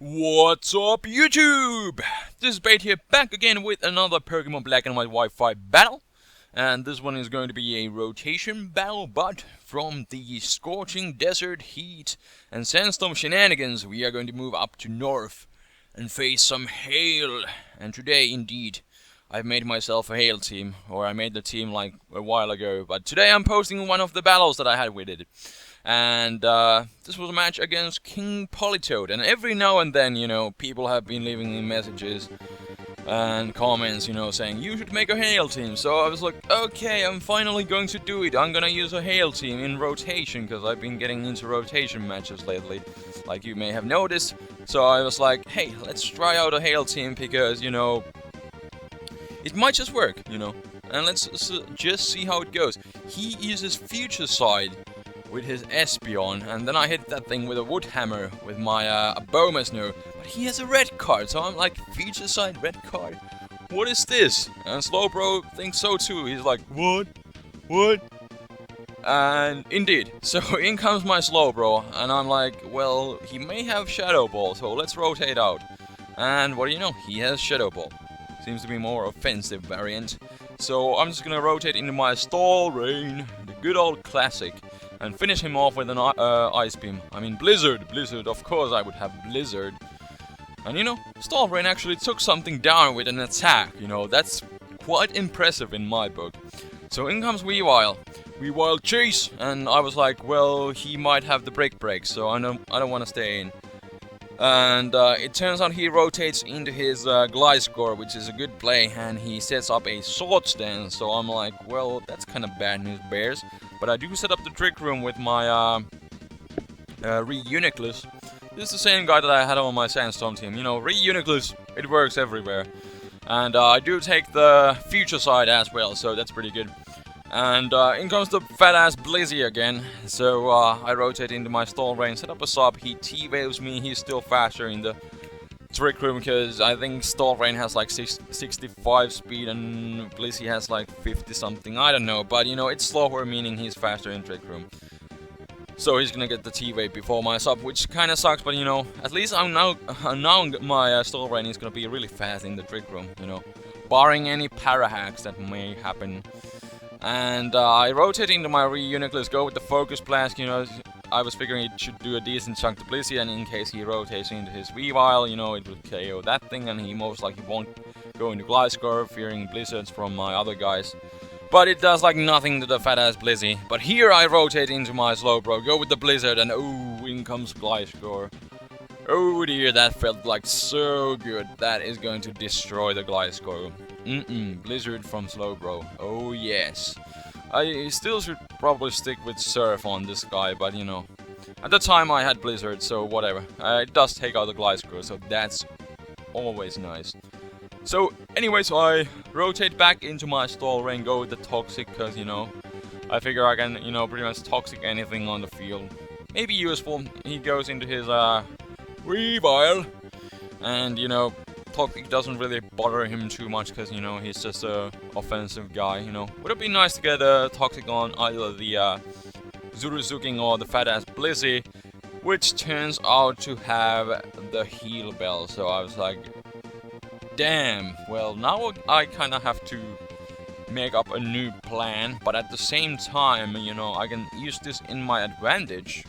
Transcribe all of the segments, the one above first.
What's up, YouTube? This is Spade here, back again with another Pokemon Black and White Wi-Fi battle. And this one is going to be a rotation battle, but from the scorching desert heat and sandstorm shenanigans, we are going to move up to north and face some hail. And today, indeed, I've made myself a hail team, or I made the team like a while ago. But today I'm posting one of the battles that I had with it. And this was a match against King Politoed, and every now and then, people have been leaving me messages and comments, saying, you should make a hail team. So I was like, okay, I'm finally going to do it. I'm gonna use a hail team in rotation, because I've been getting into rotation matches lately, like you may have noticed. So I was like, hey, let's try out a hail team, because, it might just work, and let's just see how it goes. He uses Future Side with his Espeon, and then I hit that thing with a wood hammer with my Abomasnow. But he has a red card, so I'm like, Future Side red card? What is this? And Slowbro thinks so too. He's like, what? What? And indeed, so in comes my Slowbro, and I'm like, well, he may have Shadow Ball, so let's rotate out. And what do you know? He has Shadow Ball. Seems to be more offensive variant. So I'm just gonna rotate into my Stall Rain, the good old classic, and finish him off with an Ice Beam. I mean Blizzard, of course I would have Blizzard. And Stall Rain actually took something down with an attack, that's quite impressive in my book. So in comes Weavile chase, and I was like, well, he might have the break, so I don't want to stay in. And it turns out he rotates into his Gliscor, which is a good play, and he sets up a Sword Stance, so I'm like, well, that's kind of bad news, Bears. But I do set up the Trick Room with my Re-Uniclus. This is the same guy that I had on my Sandstorm team. Re-Uniclus, it works everywhere. And I do take the Future Side as well, so that's pretty good. And in comes the fat-ass Blizzy again, so I rotate into my Stall Rain, set up a sub, he T-Waves me, he's still faster in the Trick Room, because I think Stall Rain has like 65 speed and Blizzy has like 50 something, I don't know, but it's slower, meaning he's faster in Trick Room. So he's gonna get the T-Wave before my sub, which kinda sucks, but at least I'm now my Stall Rain is gonna be really fast in the Trick Room, barring any para hacks that may happen. And I rotate into my Re-Uniclus, go with the Focus Blast, I was figuring it should do a decent chunk to Blizzy, and in case he rotates into his Weavile, it would KO that thing, and he most likely won't go into Gliscor, fearing Blizzards from my other guys. But it does like nothing to the fat-ass Blizzy. But here I rotate into my Slowbro, go with the Blizzard, and ooh, in comes Gliscor. Oh dear, that felt like so good. That is going to destroy the Gliscor. Blizzard from Slowbro. Oh yes. I still should probably stick with Surf on this guy, but at the time I had Blizzard, so whatever. It does take out the Gliscor, so that's always nice. So anyways, I rotate back into my Stall Rain, go with the Toxic, because I figure I can, pretty much Toxic anything on the field. Maybe useful. He goes into his Weavile, and Toxic doesn't really bother him too much, because he's just a offensive guy. Would it be nice to get a Toxic on either the Zuruzuking or the fat-ass Blizzy, which turns out to have the Heal Bell. So I was like, damn, well, now I kind of have to make up a new plan, but at the same time, I can use this in my advantage.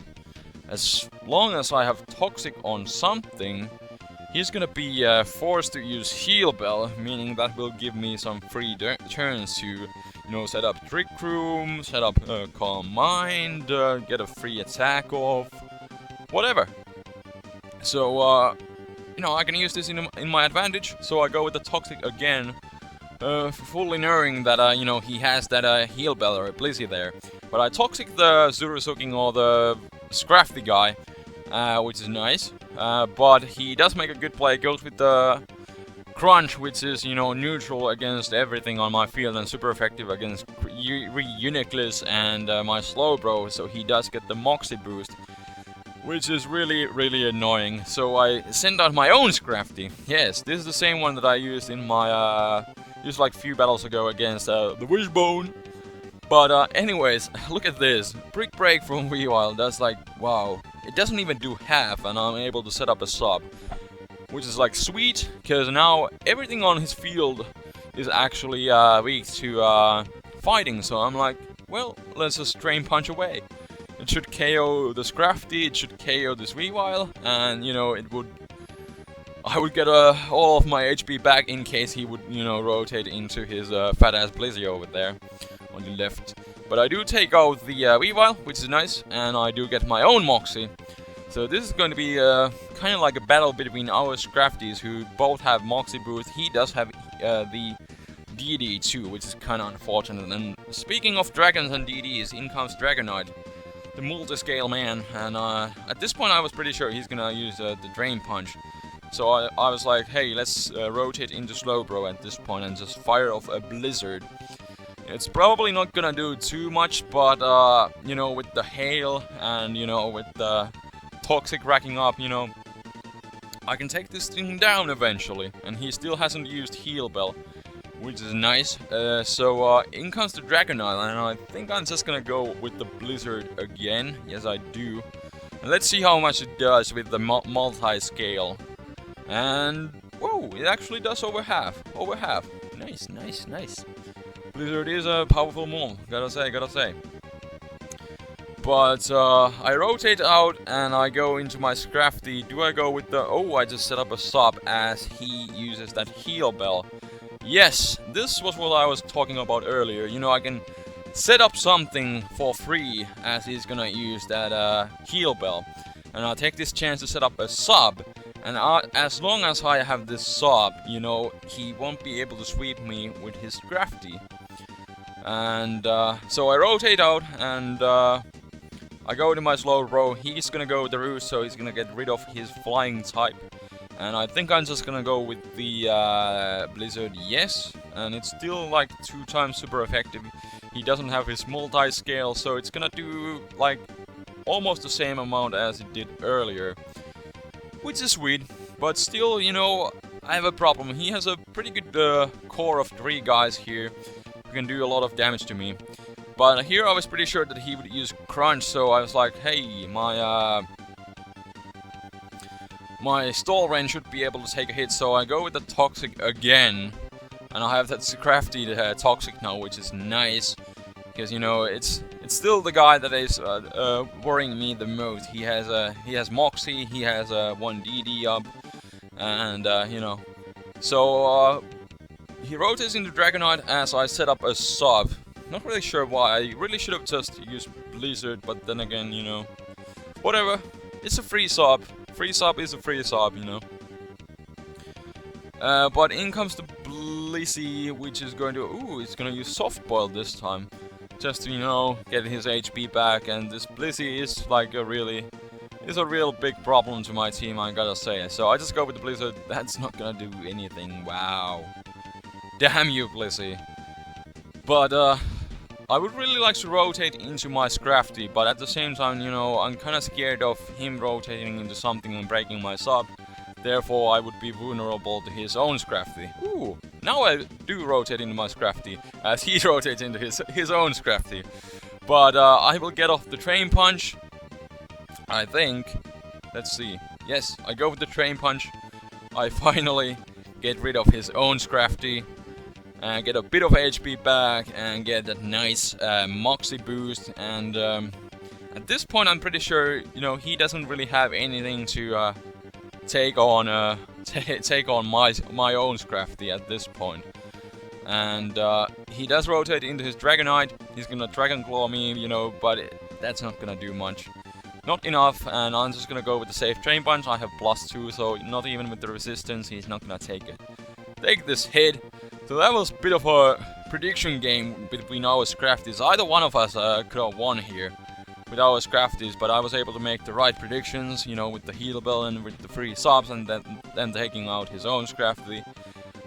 As long as I have Toxic on something, he's gonna be forced to use Heal Bell, meaning that will give me some free turns to, set up Trick Room, set up Calm Mind, get a free attack off, whatever. So, I can use this in my advantage, so I go with the Toxic again, fully knowing that, he has that Heal Bell or a Blizzy there. But I Toxic the Zuruzuking or the Scrafty guy, which is nice. But he does make a good play, goes with the Crunch, which is, neutral against everything on my field and super effective against Re-Uniclus and my Slowbro, so he does get the Moxie boost, which is really, really annoying. So I send out my own Scrafty. Yes, this is the same one that I used in my, just like a few battles ago against the Wishbone. But anyways, look at this. Brick Break from Weavile, that's like, wow. It doesn't even do half, and I'm able to set up a sub. which is like sweet, because now everything on his field is actually weak to fighting. So I'm like, well, let's just Drain Punch away. It should KO the Scrafty, it should KO this Weavile, and you know, I would get all of my HP back in case he would, you know, rotate into his fat ass Blizzy over there on the left. But I do take out the Weavile, which is nice, and I do get my own Moxie. So this is going to be kind of like a battle between our Scrafties, who both have Moxie boost. He does have the DD too, which is kind of unfortunate. And speaking of dragons and DDs, in comes Dragonite, the multi-scale man. And at this point I was pretty sure he's gonna use the Drain Punch. So I was like, hey, let's rotate into Slowbro at this point and just fire off a Blizzard. It's probably not gonna do too much, but you know, with the hail and you know, with the toxic racking up, you know, I can take this thing down eventually. And he still hasn't used Heal Bell, which is nice. So in comes the Dragonite, and I think I'm just gonna go with the Blizzard again. Yes, I do. And let's see how much it does with the multi-scale. And whoa, it actually does over half. Over half. Nice, nice, nice. Blizzard is a powerful move, gotta say. But I rotate out and I go into my Scrafty. Do I go with the... Oh, I just set up a sub as he uses that Heal Bell. Yes, this was what I was talking about earlier. You know, I can set up something for free as he's gonna use that Heal Bell. And I'll take this chance to set up a sub. And as long as I have this sub, you know, he won't be able to sweep me with his Scrafty. And so I rotate out and I go to my Slowbro. He's gonna go with the Roost, so he's gonna get rid of his flying type. And I think I'm just gonna go with the Blizzard, yes. And it's still like 2 times super effective. He doesn't have his multi-scale, so it's gonna do like almost the same amount as it did earlier. Which is sweet, but still, you know, I have a problem. He has a pretty good core of 3 guys here who can do a lot of damage to me. But here I was pretty sure that he would use Crunch, so I was like, hey, my Stall Range should be able to take a hit, so I go with the Toxic again. And I have that Scrafty Toxic now, which is nice. Because, you know, it's still the guy that is worrying me the most. He has Moxie, he has 1 DD up, and you know. So he rotates into Dragonite as I set up a sub. Not really sure why. I really should have just used Blizzard, but then again, you know, whatever. It's a free sub. Free sub is a free sub, you know. But in comes the Blizzy, which is going to... Ooh, it's going to use Soft Boil this time. Just to, you know, get his HP back. And this Blizzy is like a real big problem to my team, I gotta say. So I just go with the Blizzard. That's not gonna do anything. Wow. Damn you, Blizzy. But, I would really like to rotate into my Scrafty, but at the same time, you know, I'm kinda scared of him rotating into something and breaking my sub. Therefore, I would be vulnerable to his own Scrafty. Ooh, now I do rotate into my Scrafty, as he rotates into his own Scrafty. But I will get off the Drain Punch, I think. Let's see. Yes, I go with the Drain Punch. I finally get rid of his own Scrafty. And get a bit of HP back and get that nice Moxie boost. And at this point, I'm pretty sure, you know, he doesn't really have anything to take on my own Scrafty at this point. And he does rotate into his Dragonite. He's gonna Dragon Claw me, you know, but that's not gonna do much. Not enough, and I'm just gonna go with the safe Drain Punch. I have +2, so not even with the resistance, he's not gonna take this hit. So that was a bit of a prediction game between our Scrafties. Either one of us could have won here with our Scrafties, but I was able to make the right predictions, you know, with the Heal Bell and with the free subs, and then taking out his own Scrafty.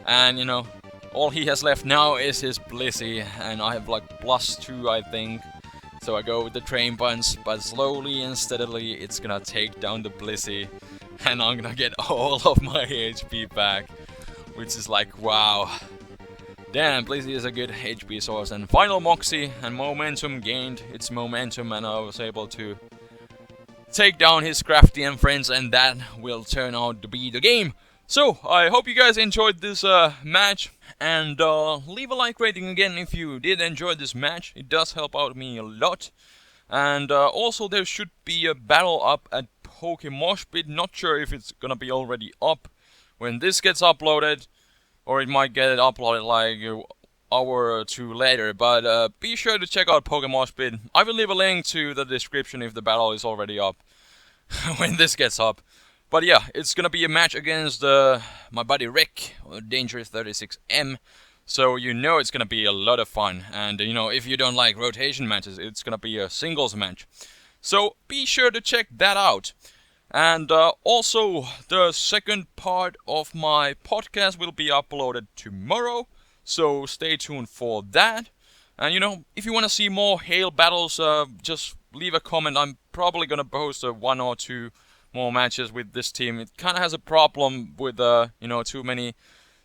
And, you know, all he has left now is his Blizzy, and I have like +2, I think. So I go with the Drain Punch, but slowly and steadily it's gonna take down the Blizzy, and I'm gonna get all of my HP back, which is like, wow. Damn, Blizzy is a good HP source. And final Moxie, and momentum gained its momentum, and I was able to take down his Scrafty and friends, and that will turn out to be the game. So, I hope you guys enjoyed this match, and leave a like rating again if you did enjoy this match. It does help out me a lot. And also there should be a battle up at PokeMoshpit. Not sure if it's gonna be already up when this gets uploaded, or it might get uploaded like an hour or two later. But be sure to check out PokeMoshpit. I will leave a link to the description if the battle is already up when this gets up. But yeah, it's gonna be a match against my buddy Rick, Dangerous 36M. So you know it's gonna be a lot of fun. And you know, if you don't like rotation matches, it's gonna be a singles match. So be sure to check that out. And also, the second part of my podcast will be uploaded tomorrow. So stay tuned for that. And you know, if you want to see more Hail battles, just leave a comment. I'm probably gonna post one or two more matches with this team. It kind of has a problem with you know, too many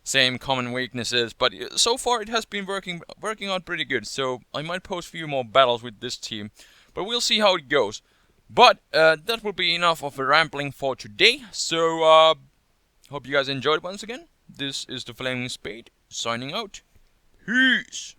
same common weaknesses, but so far it has been working out pretty good. So I might post a few more battles with this team, but we'll see how it goes. But that will be enough of a rambling for today. So hope you guys enjoyed once again. This is the TheFlamingSpade signing out. Peace.